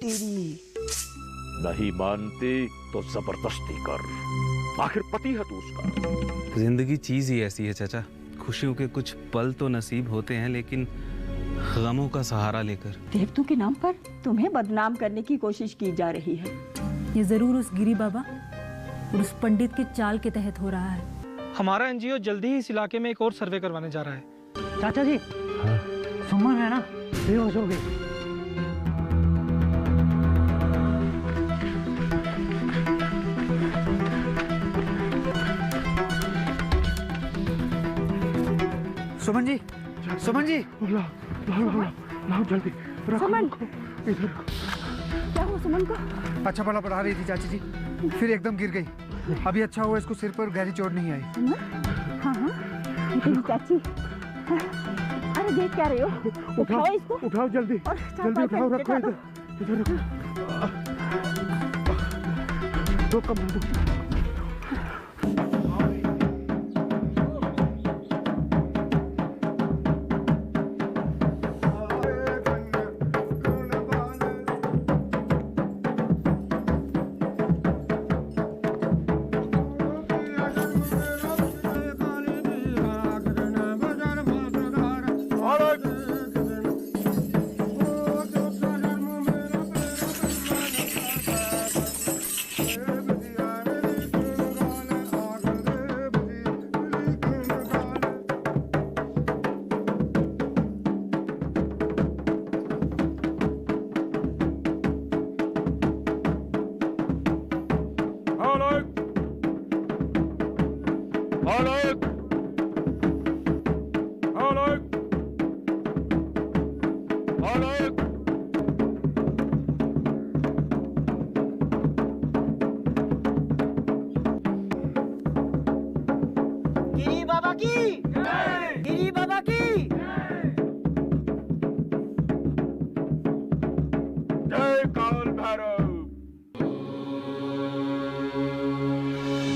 तेरी। नहीं मानती तो जबरदस्ती कर, आखिर पति है तू उसका। जिंदगी चीज ही ऐसी है चाचा, खुशियों के कुछ पल तो नसीब होते हैं, लेकिन गमों का सहारा लेकर। देवतों के नाम पर तुम्हें बदनाम करने की कोशिश की जा रही है। ये जरूर उस गिरी बाबा और उस पंडित के चाल के तहत हो रहा है। हमारा एनजीओ जल्दी ही इस इलाके में एक और सर्वे करवाने जा रहा है। चाचा जी, सुमन है ना, बेहोश हो गई। सुमन जी, सुमन जी, लाओ जल्दी। सुमन, इधर क्या हुआ सुमन को? अच्छा भला पढ़ा रही थी चाची जी, फिर एकदम गिर गई। अभी अच्छा हुआ इसको सिर पर गहरी चोट नहीं आई। हाँ हाँ, तेरी चाची। अरे देख क्या रहे हो? उठाओ इसको। उठाओ जल्दी, जल्दी उठाओ, रखो इधर, इधर रखो। दो कम दो।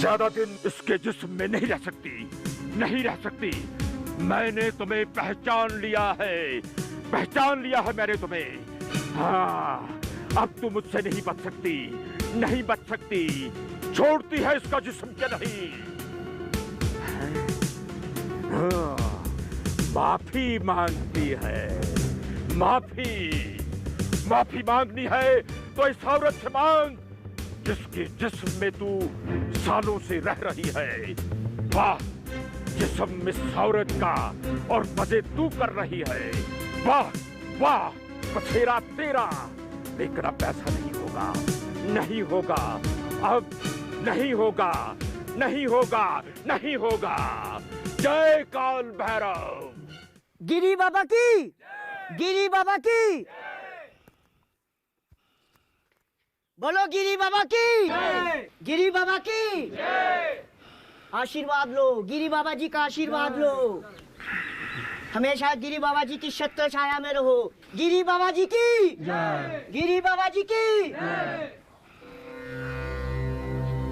ज्यादा दिन इसके जिस्म में नहीं रह सकती, नहीं रह सकती। मैंने तुम्हें पहचान लिया है, पहचान लिया है मैंने तुम्हें। हाँ, अब तुम मुझसे नहीं बच सकती, नहीं बच सकती। छोड़ती है इसका जिस्म क्या नहीं। हाँ, माफी मांगती है, माफी, माफी मांगनी है तो इस औरत से मांग जिसके जिस्म में तू सालों से रह रही है। वाह, जिस्म इस औरत का और मजे तू कर रही है। वाह वाह, बसेरा तेरा। लेकिन अब ऐसा नहीं होगा, नहीं होगा, अब नहीं होगा, नहीं होगा, नहीं होगा। जय काल भैरव। गिरी बाबा की, गिरी बाबा की, बोलो गिरी बाबा की, गिरी बाबा की। आशीर्वाद लो, गिरी बाबा जी का आशीर्वाद लो। हमेशा गिरी बाबा जी की छत्र छाया में रहो। गिरी बाबा जी की, गिरी बाबा जी की।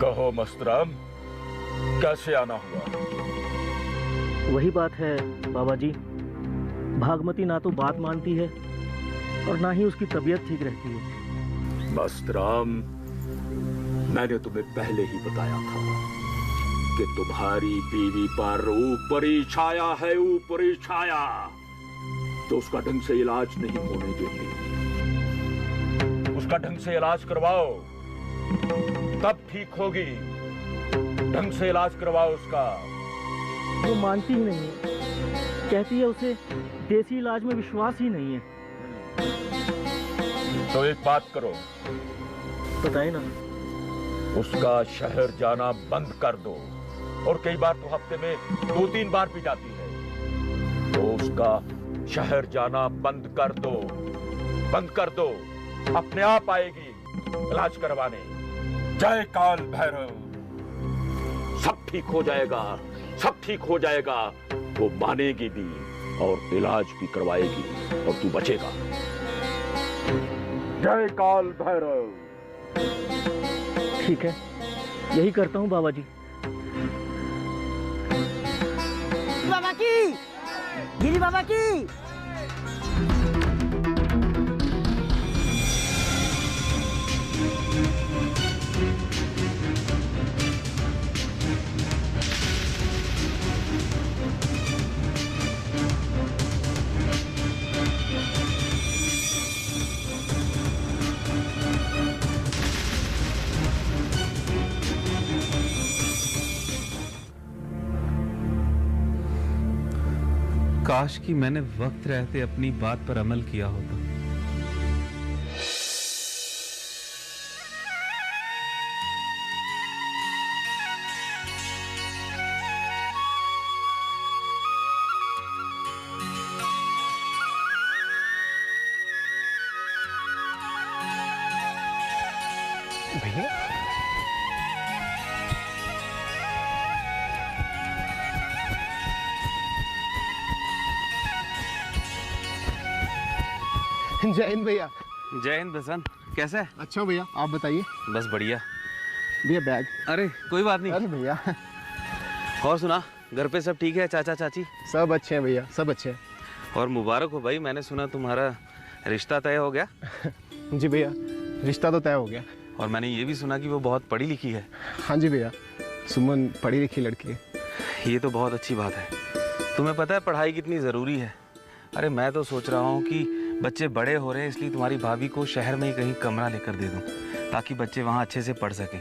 कहो मस्तराम, कैसे आना हुआ? वही बात है बाबा जी, भागमती ना तो बात मानती है और ना ही उसकी तबीयत ठीक रहती है। मस्तराम, मैंने तुम्हें पहले ही बताया था कि तुम्हारी बीवी पर ऊपरी छाया है, ऊपरी छाया, तो उसका ढंग से इलाज नहीं होने देती। उसका ढंग से इलाज करवाओ, तब ठीक होगी। ढंग से इलाज करवाओ उसका। वो मानती ही नहीं है, कहती है उसे देसी इलाज में विश्वास ही नहीं है। तो एक बात करो, बताए ना। उसका शहर जाना बंद कर दो, और कई बार तो हफ्ते में 2-3 बार भी जाती है, तो उसका शहर जाना बंद कर दो, बंद कर दो। अपने आप आएगी इलाज करवाने। जय काल भैरव। सब ठीक हो जाएगा, सब ठीक हो जाएगा। वो मानेगी भी और इलाज भी करवाएगी और तू बचेगा। जय काल भैरव। ठीक है, यही करता हूँ बाबा जी। बाबा की, गिरी बाबा की। काश कि मैंने वक्त रहते अपनी बात पर अमल किया होता। भैया जय हिंद भैया। जय हिंद बसंत, कैसा है? अच्छा भैया, आप बताइए। बस बढ़िया। भैया बैग। अरे कोई बात नहीं। अरे भैया। और सुना, घर पे सब ठीक है? चाचा चाची सब अच्छे हैं भैया, सब अच्छे हैं। और मुबारक हो भाई, मैंने सुना तुम्हारा रिश्ता तय हो गया। जी भैया, रिश्ता तो तय हो गया। और मैंने ये भी सुना कि वो बहुत पढ़ी लिखी है। हाँ जी भैया, सुमन पढ़ी लिखी लड़की है। ये तो बहुत अच्छी बात है। तुम्हें पता है पढ़ाई कितनी ज़रूरी है? अरे मैं तो सोच रहा हूँ कि बच्चे बड़े हो रहे हैं, इसलिए तुम्हारी भाभी को शहर में ही कहीं कमरा लेकर दे दूँ, ताकि बच्चे वहाँ अच्छे से पढ़ सकें,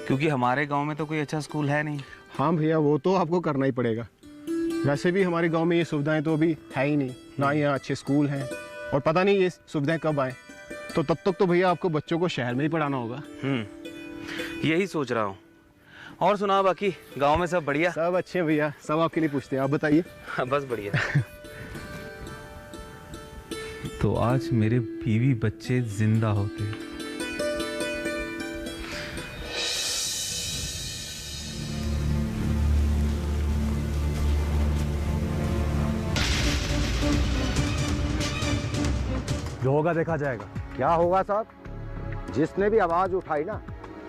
क्योंकि हमारे गांव में तो कोई अच्छा स्कूल है नहीं। हाँ भैया, वो तो आपको करना ही पड़ेगा। वैसे भी हमारे गांव में ये सुविधाएं तो अभी है ही नहीं, ना यहाँ अच्छे स्कूल हैं, और पता नहीं ये सुविधाएं कब आए। तो तब तक तो भैया आपको बच्चों को शहर में ही पढ़ाना होगा। यही सोच रहा हूँ। और सुना, बाकी गाँव में सब बढ़िया? सब अच्छे भैया, सब आपके लिए पूछते हैं, आप बताइए। बस बढ़िया। तो आज मेरे बीवी बच्चे जिंदा होते। जो होगा देखा जाएगा। क्या होगा साहब? जिसने भी आवाज उठाई ना,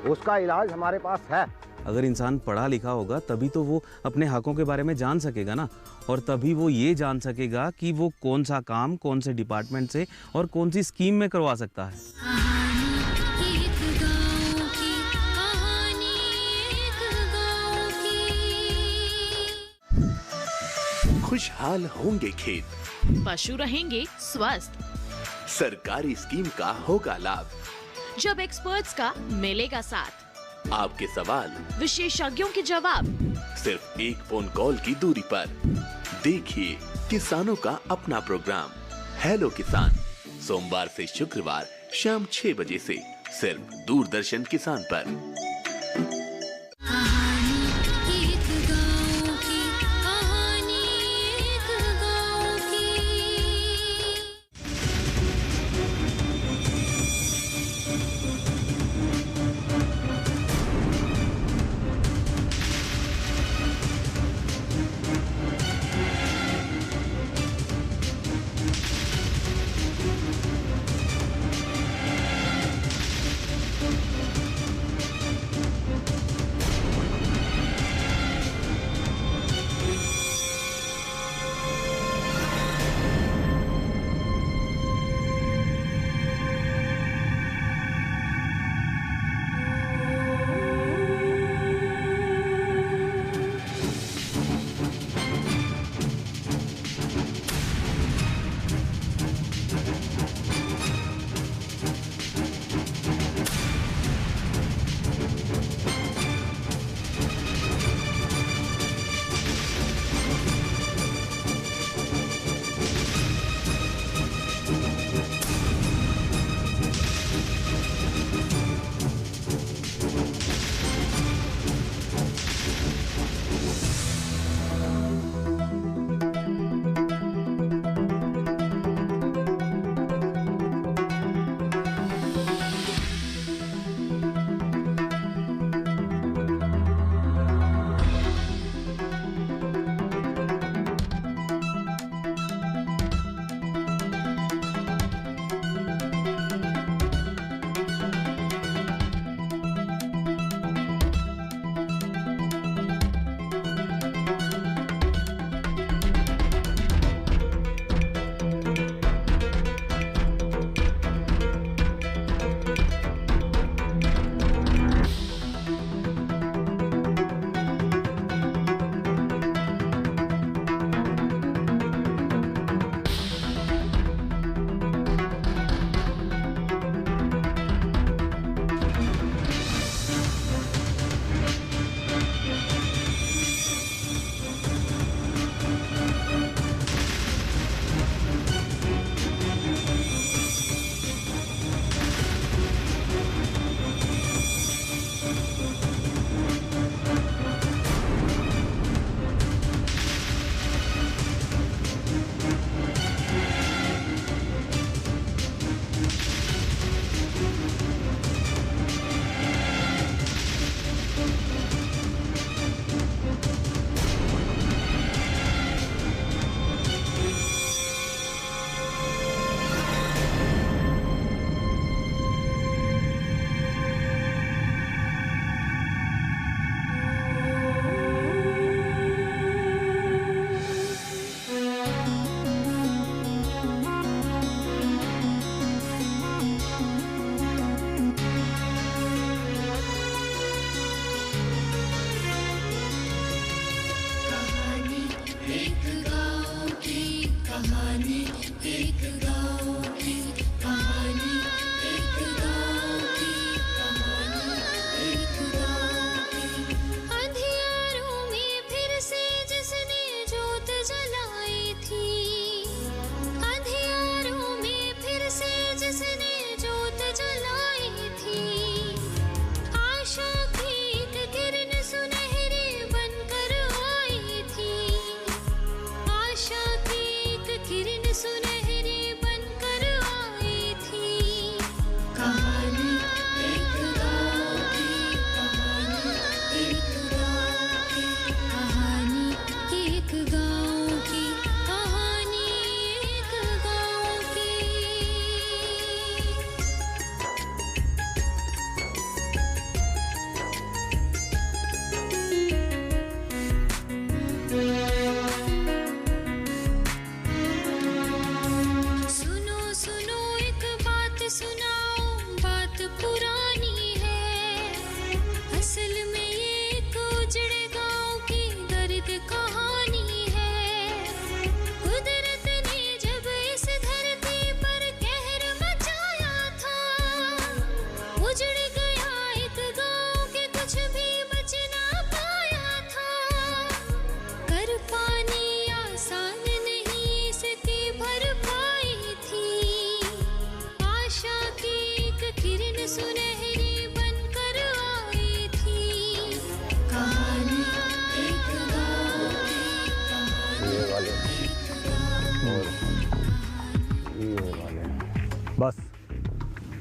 उसका इलाज हमारे पास है। अगर इंसान पढ़ा लिखा होगा तभी तो वो अपने हकों के बारे में जान सकेगा ना, और तभी वो ये जान सकेगा कि वो कौन सा काम कौन से डिपार्टमेंट से और कौन सी स्कीम में करवा सकता है। खुशहाल होंगे खेत, पशु रहेंगे स्वस्थ, सरकारी स्कीम का होगा लाभ, जब एक्सपर्ट्स का मिलेगा साथ, आपके सवाल विशेषज्ञों के जवाब, सिर्फ एक फोन कॉल की दूरी पर। देखिए किसानों का अपना प्रोग्राम हेलो किसान, सोमवार से शुक्रवार शाम 6 बजे से सिर्फ दूरदर्शन किसान पर।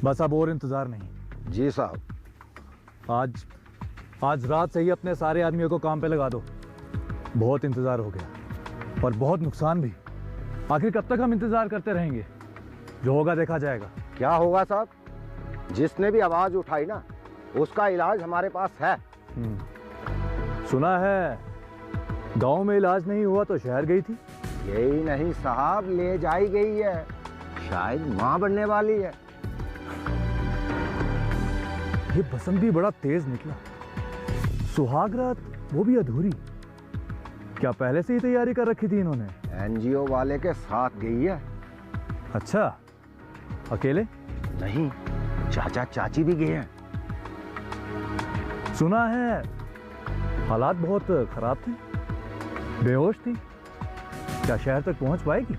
बस अब और इंतजार नहीं। जी साहब। आज रात से ही अपने सारे आदमियों को काम पे लगा दो। बहुत इंतजार हो गया और बहुत नुकसान भी। आखिर कब तक हम इंतजार करते रहेंगे? जो होगा देखा जाएगा। क्या होगा साहब? जिसने भी आवाज उठाई ना, उसका इलाज हमारे पास है। सुना है गांव में इलाज नहीं हुआ तो शहर गई थी। यही नहीं साहब, ले जाई गई है। शायद मां बनने वाली है। ये बसंत भी बड़ा तेज निकला। सुहाग रात वो भी अधूरी। क्या पहले से ही तैयारी कर रखी थी इन्होंने? एनजीओ वाले के साथ गई है। अच्छा, अकेले? नहीं, चाचा चाची भी गए हैं। सुना है हालात बहुत खराब थे, बेहोश थी। क्या शहर तक पहुंच पाएगी?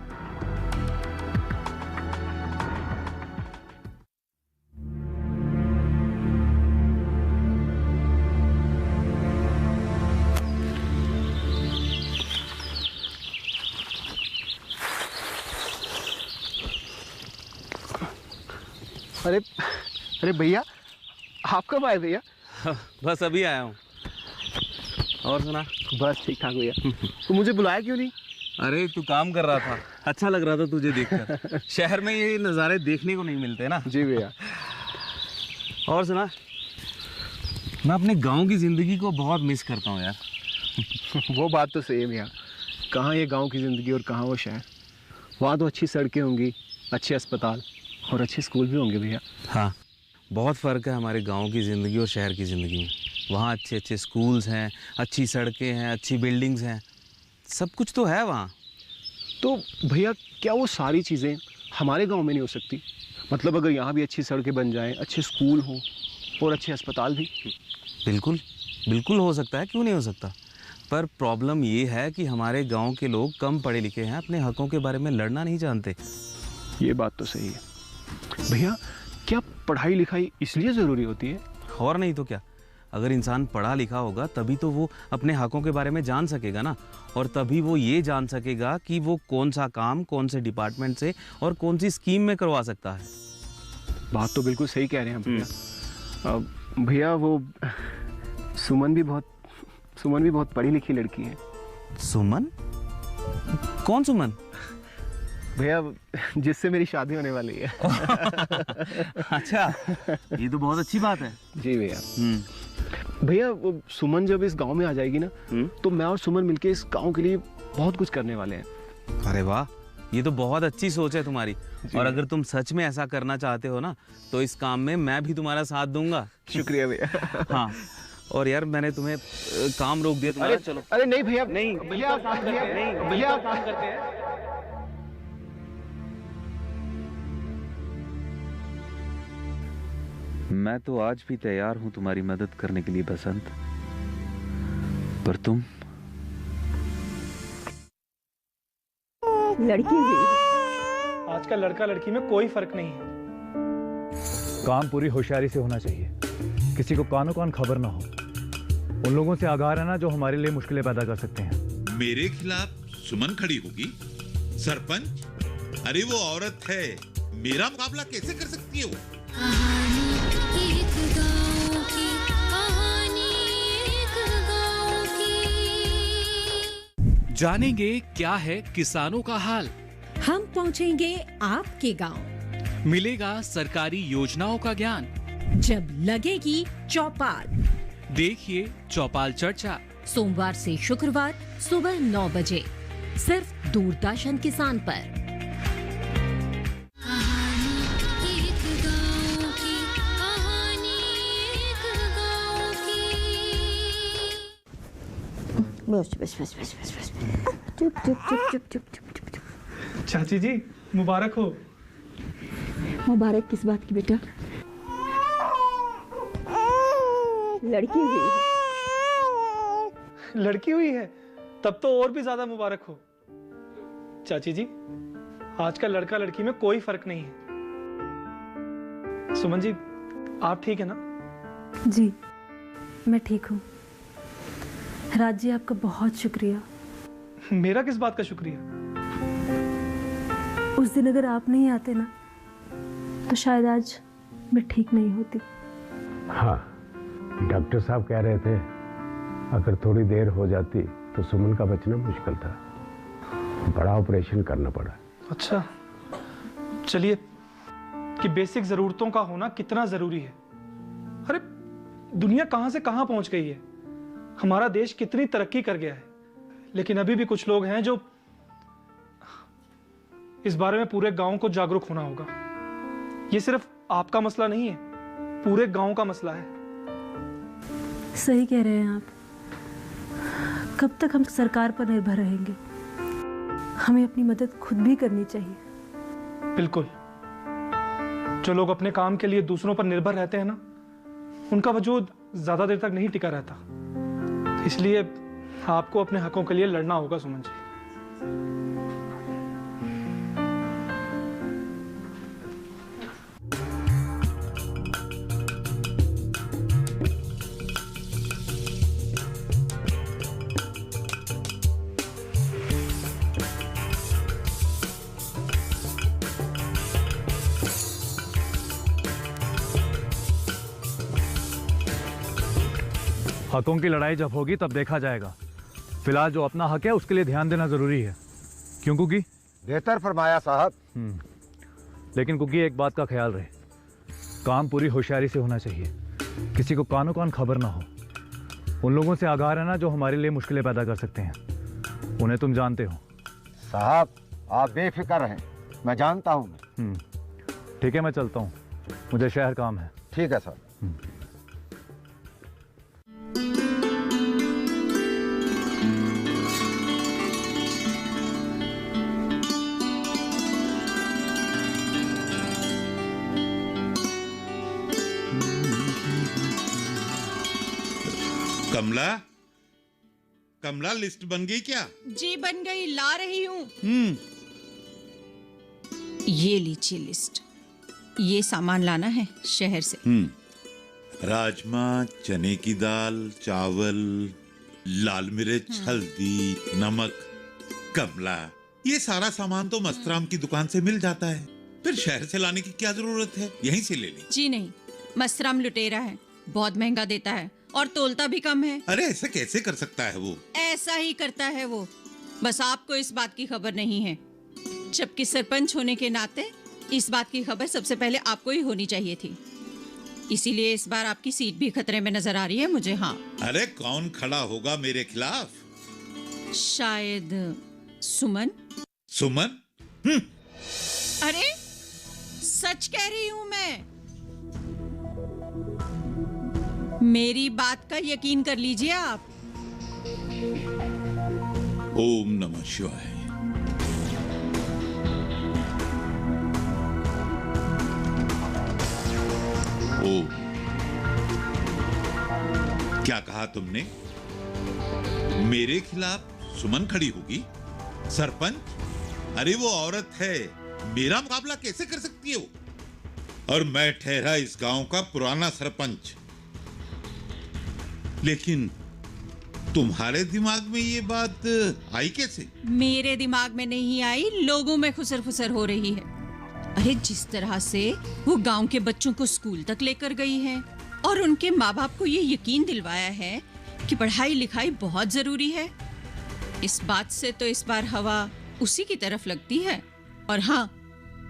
अरे भैया, आप कब आए भैया? बस अभी आया हूँ। और सुना? बस ठीक ठाक भैया। तो मुझे बुलाया क्यों नहीं? अरे तू काम कर रहा था, अच्छा लग रहा था तुझे देखकर। शहर में ये नज़ारे देखने को नहीं मिलते ना। जी भैया। और सुना, मैं अपने गांव की ज़िंदगी को बहुत मिस करता हूँ यार। वो बात तो सही है भैया। कहाँ ये गांव की ज़िंदगी और कहाँ वो शहर। वहाँ तो अच्छी सड़कें होंगी, अच्छे अस्पताल और अच्छे स्कूल भी होंगे भैया। हाँ, बहुत फ़र्क है हमारे गांव की ज़िंदगी और शहर की ज़िंदगी में। वहाँ अच्छे अच्छे स्कूल्स हैं, अच्छी सड़कें हैं, अच्छी बिल्डिंग्स हैं, सब कुछ तो है वहाँ। तो भैया क्या वो सारी चीज़ें हमारे गांव में नहीं हो सकती? मतलब अगर यहाँ भी अच्छी सड़कें बन जाएं, अच्छे स्कूल हों और अच्छे अस्पताल भी। बिल्कुल बिल्कुल हो सकता है, क्यों नहीं हो सकता। पर प्रॉब्लम ये है कि हमारे गांव के लोग कम पढ़े लिखे हैं, अपने हकों के बारे में लड़ना नहीं जानते। ये बात तो सही है भैया। क्या पढ़ाई लिखाई इसलिए ज़रूरी होती है? और नहीं तो क्या। अगर इंसान पढ़ा लिखा होगा तभी तो वो अपने हकों के बारे में जान सकेगा ना, और तभी वो ये जान सकेगा कि वो कौन सा काम कौन से डिपार्टमेंट से और कौन सी स्कीम में करवा सकता है। बात तो बिल्कुल सही कह रहे हैं भैया। भैया वो सुमन भी बहुत पढ़ी लिखी लड़की है। सुमन? कौन सुमन? भैया जिससे मेरी शादी होने वाली है। अच्छा, ये तो बहुत अच्छी बात है। जी भैया। भैया वो सुमन जब इस गांव में आ जाएगी ना, तो मैं और सुमन मिलके इस गांव के लिए बहुत कुछ करने वाले हैं। अरे वाह, ये तो बहुत अच्छी सोच है तुम्हारी। और अगर तुम सच में ऐसा करना चाहते हो ना, तो इस काम में मैं भी तुम्हारा साथ दूंगा। शुक्रिया भैया। हाँ, और यार मैंने तुम्हें काम रोक दिया तुम्हारा। चलो। अरे नहीं भैया, नहीं भैया, काम करते हैं। मैं तो आज भी तैयार हूं तुम्हारी मदद करने के लिए बसंत, पर तुम लड़की हुई। आज का लड़का लड़की में कोई फर्क नहीं है। काम पूरी होशियारी से होना चाहिए, किसी को कानो कान खबर ना हो। उन लोगों से आगाह रहना जो हमारे लिए मुश्किलें पैदा कर सकते हैं। मेरे खिलाफ सुमन खड़ी होगी? सरपंच, अरे वो औरत है, मेरा मुकाबला कैसे कर सकती है वो? जानेंगे क्या है किसानों का हाल। हम पहुंचेंगे आपके गांव। मिलेगा सरकारी योजनाओं का ज्ञान। जब लगेगी चौपाल, देखिए चौपाल चर्चा, सोमवार से शुक्रवार सुबह 9 बजे, सिर्फ दूरदर्शन किसान पर। बस बस बस बस बस बस चुप चुप चुप चुप चुप चुप चुप। चाची जी मुबारक हो। मुबारक किस बात की बेटा? लड़की हुई है। लड़की हुई है? तब तो और भी ज्यादा मुबारक हो। चाची जी, आज का लड़का लड़की में कोई फर्क नहीं है। सुमन जी, आप ठीक है ना? जी, मैं ठीक हूँ। राज जी, आपका बहुत शुक्रिया। मेरा किस बात का शुक्रिया? उस दिन अगर आप नहीं आते ना, तो शायद आज में ठीक नहीं होती। हाँ, डॉक्टर साहब कह रहे थे अगर थोड़ी देर हो जाती तो सुमन का बचना मुश्किल था। बड़ा ऑपरेशन करना पड़ा। अच्छा, चलिए कि बेसिक जरूरतों का होना कितना जरूरी है। अरे दुनिया कहां से कहां पहुंच गई है, हमारा देश कितनी तरक्की कर गया है, लेकिन अभी भी कुछ लोग हैं जो इस बारे में पूरे गांव को जागरूक होना होगा। ये सिर्फ आपका मसला नहीं है, पूरे गांव का मसला है। सही कह रहे हैं आप। कब तक हम सरकार पर निर्भर रहेंगे? हमें अपनी मदद खुद भी करनी चाहिए। बिल्कुल। जो लोग अपने काम के लिए दूसरों पर निर्भर रहते हैं ना, उनका वजूद ज्यादा देर तक नहीं टिका रहता। इसलिए आपको अपने हकों के लिए लड़ना होगा सुमन जी। हकों की लड़ाई जब होगी तब देखा जाएगा। फिलहाल जो अपना हक है उसके लिए ध्यान देना जरूरी है। क्यों कुकी? बेहतर फरमाया साहब। लेकिन कुकी, एक बात का ख्याल रहे, काम पूरी होशियारी से होना चाहिए। किसी को कानो कान खबर ना हो। उन लोगों से आगाह रहना जो हमारे लिए मुश्किलें पैदा कर सकते हैं। उन्हें तुम जानते हो। साहब आप बेफिक्र रहें, मैं जानता हूँ। ठीक है, मैं चलता हूँ, मुझे शहर काम है। ठीक है सर। कमला, कमला लिस्ट बन गई क्या? जी बन गई, ला रही हूँ। ये लीजिए लिस्ट। ये सामान लाना है शहर से। राजमा, चने की दाल, चावल, लाल मिर्च, हल्दी, नमक। कमला, ये सारा सामान तो मस्तराम की दुकान से मिल जाता है, फिर शहर से लाने की क्या जरूरत है? यहीं से ले ली। जी नहीं, मस्तराम लुटेरा है, बहुत महंगा देता है और तोलता भी कम है। अरे ऐसा कैसे कर सकता है वो? ऐसा ही करता है वो, बस आपको इस बात की खबर नहीं है। जबकि सरपंच होने के नाते इस बात की खबर सबसे पहले आपको ही होनी चाहिए थी। इसीलिए इस बार आपकी सीट भी खतरे में नजर आ रही है मुझे। हाँ। अरे कौन खड़ा होगा मेरे खिलाफ? शायद सुमन। सुमन? अरे सच कह रही हूँ मैं, मेरी बात का यकीन कर लीजिए आप। ओम नमः शिवाय। ओ, क्या कहा तुमने? मेरे खिलाफ सुमन खड़ी होगी? सरपंच? अरे वो औरत है, मेरा मुकाबला कैसे कर सकती है वो? और मैं ठहरा इस गांव का पुराना सरपंच। लेकिन तुम्हारे दिमाग में ये बात आई कैसे? मेरे दिमाग में नहीं आई, लोगों में खुसर फुसर हो रही है। अरे जिस तरह से वो गांव के बच्चों को स्कूल तक लेकर गई है और उनके माँ बाप को ये यकीन दिलवाया है कि पढ़ाई लिखाई बहुत जरूरी है, इस बात से तो इस बार हवा उसी की तरफ लगती है। और हाँ,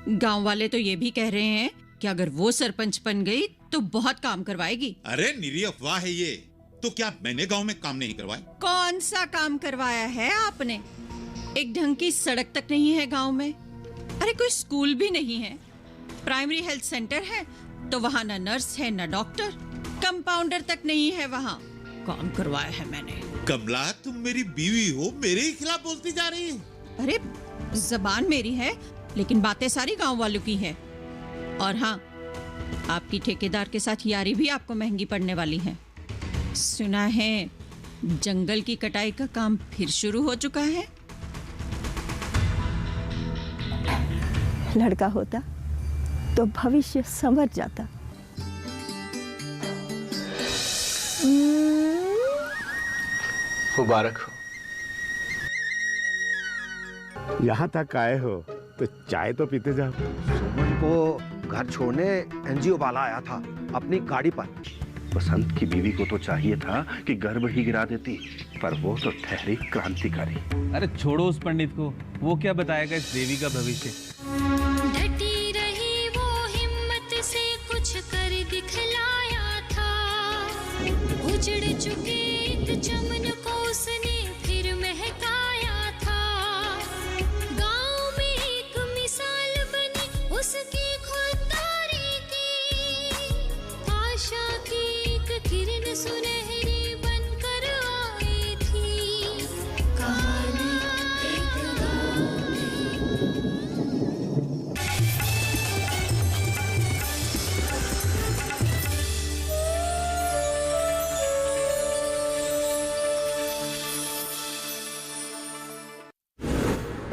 गांव वाले तो ये भी कह रहे हैं कि अगर वो सरपंच बन गई तो बहुत काम करवाएगी। अरे निरी अफवाह है ये। तो क्या मैंने गांव में काम नहीं करवाया? कौन सा काम करवाया है आपने? एक ढंग की सड़क तक नहीं है गांव में। अरे कोई स्कूल भी नहीं है। प्राइमरी हेल्थ सेंटर है तो वहाँ ना नर्स है ना डॉक्टर, कंपाउंडर तक नहीं है वहाँ। काम करवाया है मैंने। कमला, तुम मेरी बीवी हो, मेरे ही खिलाफ बोलती जा रही है। अरे जबान मेरी है लेकिन बातें सारी गांव वालों की है। और हाँ, आपकी ठेकेदार के साथ यारी भी आपको महंगी पड़ने वाली है। सुना है जंगल की कटाई का काम फिर शुरू हो चुका है। लड़का होता तो भविष्य संवर जाता। मुबारक हो। यहाँ तक आए हो तो चाय तो पीते जाओ। सुमन को घर छोड़ने एनजीओ वाला आया था अपनी गाड़ी पर। बसंत की बीवी को तो चाहिए था कि गर्भ ही गिरा देती, पर वो तो ठहरी क्रांतिकारी। अरे छोड़ो उस पंडित को, वो क्या बताएगा इस देवी का भविष्य। डटी रही वो हिम्मत से कुछ कर दिखलाया था, उजड़ चुके एक चमन को उसने फिर महकाया था। गांव में एक मिसाल बनी उसकी खुददारी की, आशा की एक किरण सुनहरी बनकर आई थी। कहानी एक गांव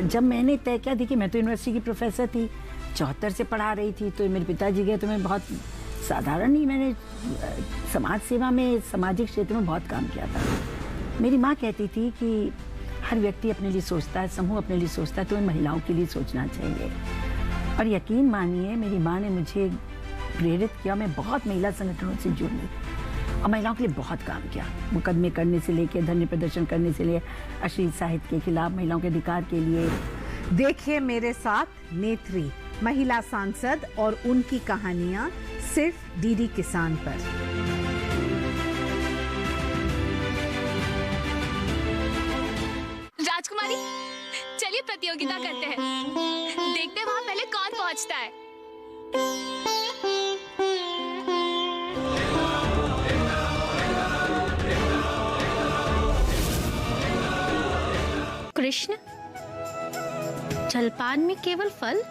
जब मैंने तय किया थी कि मैं तो यूनिवर्सिटी की प्रोफेसर थी, 74 से पढ़ा रही थी, तो मेरे पिताजी गए तो मैं बहुत साधारण ही मैंने समाज सेवा में, सामाजिक क्षेत्र में बहुत काम किया था। मेरी माँ कहती थी कि हर व्यक्ति अपने लिए सोचता है, समूह अपने लिए सोचता है, तो महिलाओं के लिए सोचना चाहिए। और यकीन मानिए मेरी माँ ने मुझे प्रेरित किया, मैं बहुत महिला संगठनों से जुड़ी और महिलाओं के लिए बहुत काम किया, मुकदमे करने से लेकर धरने प्रदर्शन करने से लेकर अश्लील साहित्य के खिलाफ, महिलाओं के अधिकार के लिए। देखिए मेरे साथ नेत्री, महिला सांसद और उनकी कहानियां सिर्फ डीडी किसान पर। राजकुमारी, चलिए प्रतियोगिता करते हैं, देखते हैं वहां पहले कौन पहुंचता है। कृष्ण, जलपान में केवल फल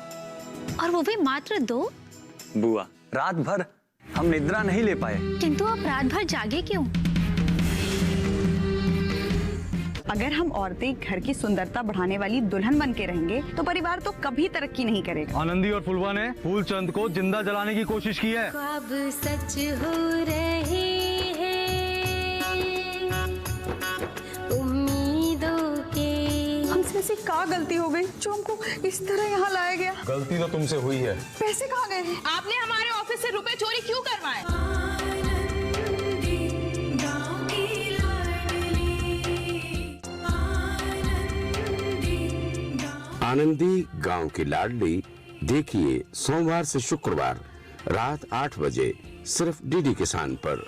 और वो भी मात्र 2। बुआ, रात भर हम निद्रा नहीं ले पाए। किंतु आप रात भर जागे क्यों? अगर हम औरतें घर की सुंदरता बढ़ाने वाली दुल्हन बन के रहेंगे तो परिवार तो कभी तरक्की नहीं करेगा। आनंदी और फुलवा ने फूलचंद को जिंदा जलाने की कोशिश की है। ख्वाब सच हो रहे हैं, उम्मीदों के। हमसे ऐसी क्या गलती हो गई जो हमको इस तरह यहाँ लाया गया? गलती तो तुमसे हुई है। पैसे कहाँ गए? आपने हमारे ऑफिस से रुपए चोरी क्यों करवाए? आनंदी गांव की लाडली देखिए सोमवार से शुक्रवार रात 8 बजे सिर्फ डीडी किसान पर।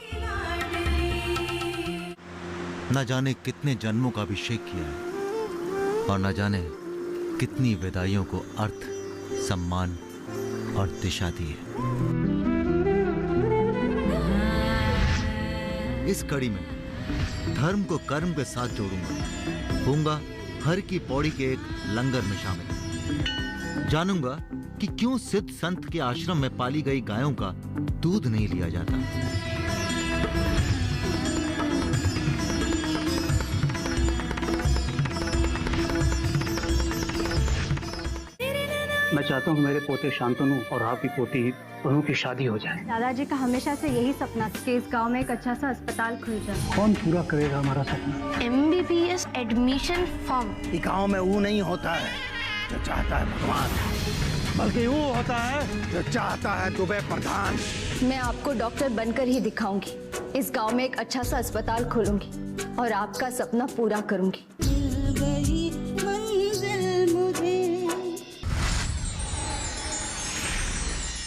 न जाने कितने जन्मों का अभिषेक किया है और न जाने कितनी विदाइयों को अर्थ, सम्मान और दिशा दी है। इस कड़ी में धर्म को कर्म के साथ जोड़ूंगा, होऊंगा हर की पौड़ी के एक लंगर में शामिल, जानूंगा कि क्यों सिद्ध संत के आश्रम में पाली गई गायों का दूध नहीं लिया जाता। मैं चाहता हूँ मेरे पोते शांतनु और आपकी पोती दोनों की शादी हो जाए। दादाजी का हमेशा से यही सपना था कि इस गांव में एक अच्छा सा अस्पताल खुल जाए। कौन पूरा करेगा हमारा सपना? MBBS admission form. गांव में वो नहीं होता है जो चाहता है भगवान, बल्कि वो होता है जो चाहता है दुबे प्रधान। मैं आपको डॉक्टर बनकर ही दिखाऊंगी। इस गांव में एक अच्छा सा अस्पताल खोलूंगी और आपका सपना पूरा करूंगी।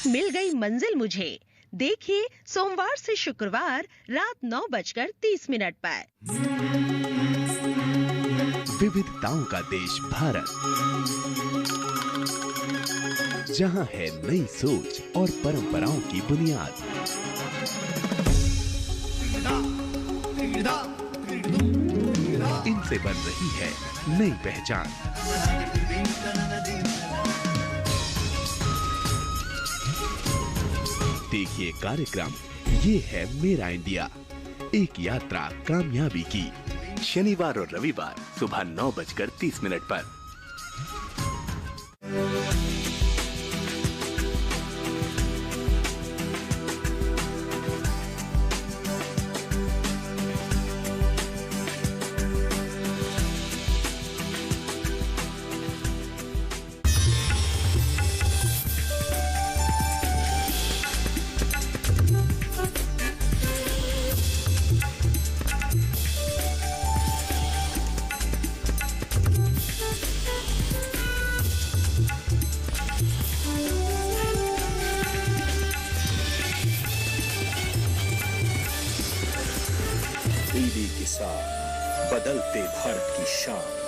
मिल गई मंजिल मुझे। देखिए सोमवार से शुक्रवार रात 9:30 पर। विविधताओं का देश भारत, जहां है नई सोच और परंपराओं की बुनियाद। इनसे बन रही है नई पहचान। देखिए कार्यक्रम ये है मेरा इंडिया, एक यात्रा कामयाबी की, शनिवार और रविवार सुबह 9:30 पर। बदलते भारत की शान।